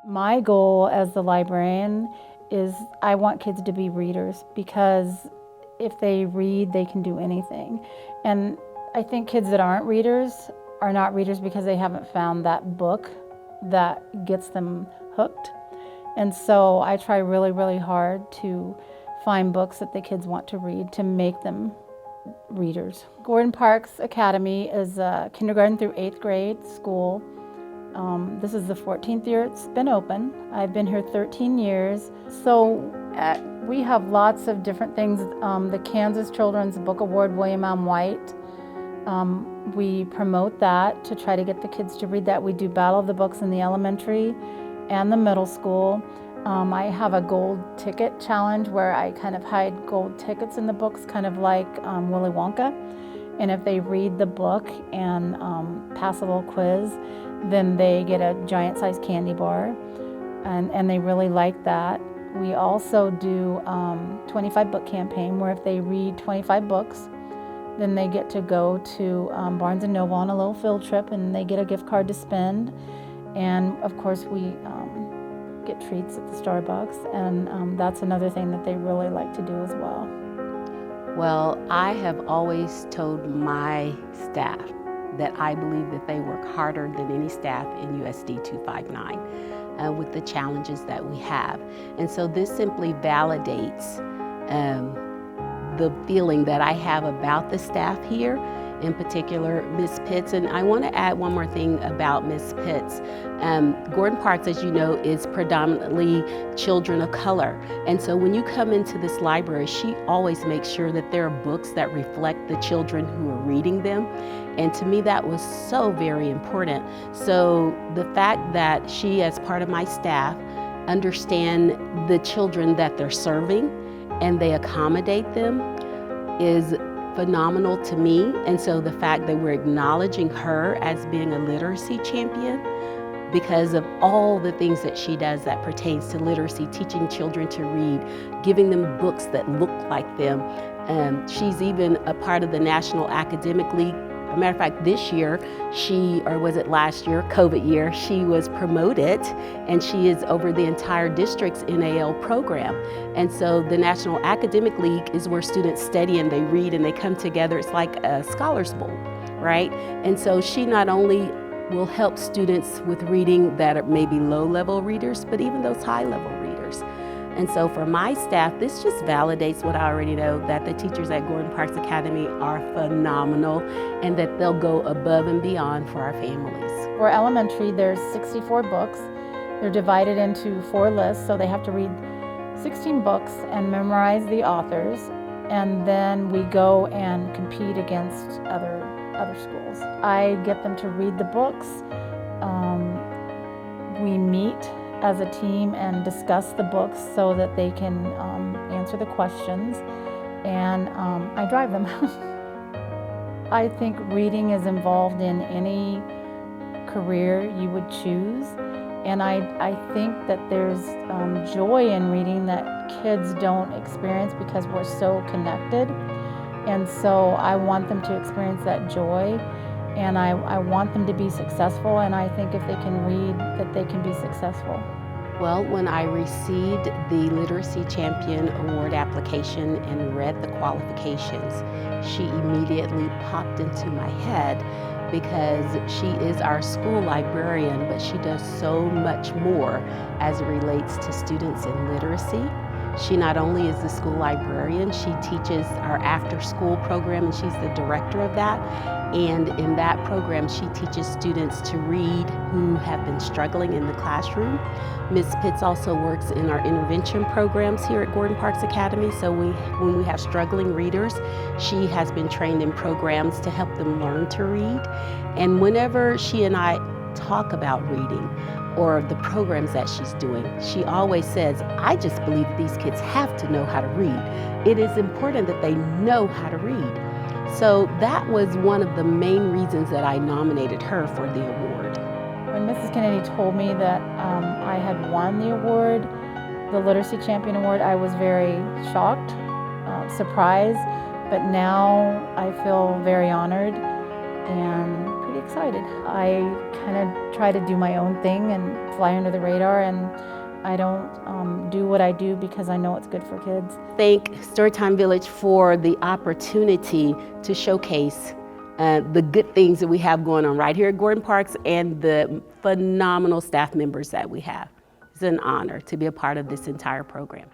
My goal as the librarian is I want kids to be readers, because if they read, they can do anything. And I think kids that aren't readers are not readers because they haven't found that book that gets them hooked. And so I try really, really hard to find books that the kids want to read to make them readers. Gordon Parks Academy is a kindergarten through 8th grade school. This is the 14th year it's been open. I've been here 13 years. So we have lots of different things. The Kansas Children's Book Award, William Allen White. We promote that to try to get the kids to read that. We do Battle of the Books in the elementary and the middle school. I have a gold ticket challenge where I kind of hide gold tickets in the books, kind of like Willy Wonka. And if they read the book and pass a little quiz, then they get a giant-sized candy bar, and they really like that. We also do 25 book campaign, where if they read 25 books, then they get to go to Barnes & Noble on a little field trip, and they get a gift card to spend. And of course, we get treats at the Starbucks, and that's another thing that they really like to do as well. Well, I have always told my staff that I believe that they work harder than any staff in USD 259 with the challenges that we have. And so this simply validates the feeling that I have about the staff here, in particular Ms. Puetz. And I want to add one more thing about Ms. Puetz. Gordon Parks, as you know, is predominantly children of color. And so when you come into this library, she always makes sure that there are books that reflect the children who are reading them. And to me, that was so very important. So the fact that she, as part of my staff, understand the children that they're serving and they accommodate them is phenomenal to me. And so the fact that we're acknowledging her as being a literacy champion because of all the things that she does that pertains to literacy, teaching children to read, giving them books that look like them. She's even a part of the National Academic League. As a matter of fact, this year, or was it last year, COVID year, she was promoted, and she is over the entire district's NAL program. And so the National Academic League is where students study and they read and they come together. It's like a Scholars Bowl, right? And so she not only will help students with reading that are maybe low-level readers, but even those high-level readers. And so for my staff, this just validates what I already know, that the teachers at Gordon Parks Academy are phenomenal and that they'll go above and beyond for our families. For elementary, there's 64 books. They're divided into 4 lists, so they have to read 16 books and memorize the authors. And then we go and compete against other schools. I get them to read the books. We meet as a team and discuss the books so that they can answer the questions, and I drive them. I think reading is involved in any career you would choose, and I think that there's joy in reading that kids don't experience because we're so connected. And so I want them to experience that joy, and I want them to be successful, and I think if they can read, that they can be successful. Well, when I received the Literacy Champion Award application and read the qualifications, she immediately popped into my head because she is our school librarian, but she does so much more as it relates to students in literacy. She not only is the school librarian, she teaches our after-school program, and she's the director of that. And in that program, she teaches students to read who have been struggling in the classroom. Ms. Puetz also works in our intervention programs here at Gordon Parks Academy. So when we have struggling readers, she has been trained in programs to help them learn to read. And whenever she and I talk about reading, or the programs that she's doing, she always says, I just believe that these kids have to know how to read. It is important that they know how to read. So that was one of the main reasons that I nominated her for the award. When Mrs. Kennedy told me that I had won the award, the Literacy Champion Award, I was very shocked, surprised, but now I feel very honored and pretty excited. I kind of try to do my own thing and fly under the radar, and I don't do what I do because I know it's good for kids. Thank Storytime Village for the opportunity to showcase the good things that we have going on right here at Gordon Parks and the phenomenal staff members that we have. It's an honor to be a part of this entire program.